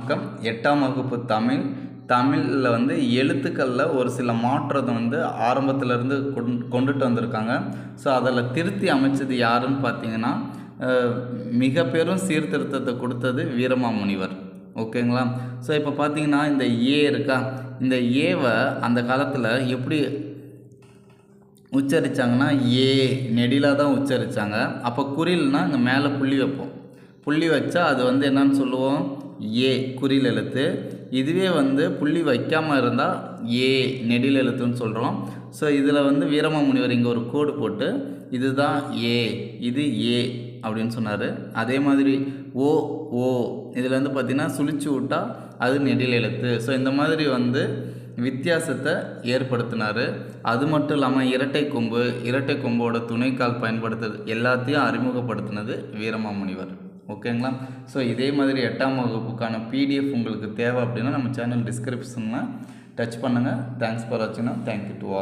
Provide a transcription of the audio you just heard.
வணக்கம். 8ஆம் வகுப்பு தமிழில் வந்து எழுத்துக்களில் ஒரு சில மாற்றத்தை வந்து ஆரம்பத்திலேருந்து கொண்டுட்டு வந்திருக்காங்க. ஸோ அதில் திருத்தி அமைச்சது யாருன்னு பார்த்தீங்கன்னா, மிக பெரும் சீர்திருத்தத்தை கொடுத்தது வீரமாமுனிவர். ஓகேங்களா? ஸோ இப்போ பார்த்தீங்கன்னா இந்த ஏ இருக்கா, இந்த ஏவை அந்த காலத்தில் எப்படி உச்சரித்தாங்கன்னா ஏ நெடிலாக தான் உச்சரித்தாங்க. அப்போ குறில்னால் இங்கே மேலே புள்ளி வைப்போம். புள்ளி வச்சா அது வந்து என்னன்னு சொல்லுவோம், ஏ குறில் எழுத்து. இதுவே வந்து புள்ளி வைக்காமல் இருந்தால் ஏ நெடில் எழுத்துன்னு சொல்கிறோம். ஸோ இதில் வந்து வீரமாமுனிவர் இங்கே ஒரு கோடு போட்டு இதுதான் ஏ, இது ஏ அப்படின்னு சொன்னார். அதே மாதிரி ஓ ஓ இதில் வந்து பார்த்திங்கன்னா சுழிச்சு விட்டால் அது நெடில் எழுத்து. ஸோ இந்த மாதிரி வந்து வித்தியாசத்தை ஏற்படுத்தினார். அது மட்டும் இல்லாமல் இரட்டை கொம்போட துணைக்கால் பயன்படுத்துறது எல்லாத்தையும் அறிமுகப்படுத்தினது வீரமாமுனிவர். ஓகேங்களா? ஸோ இதே மாதிரி 8ஆம் வகுப்புக்கான பிடிஎஃப் உங்களுக்கு தேவை அப்படின்னா நம்ம சேனல் டிஸ்கிரிப்ஷனில் டச் பண்ணுங்கள். தேங்க்ஸ் ஃபார் வாட்சிங். Thank you to all.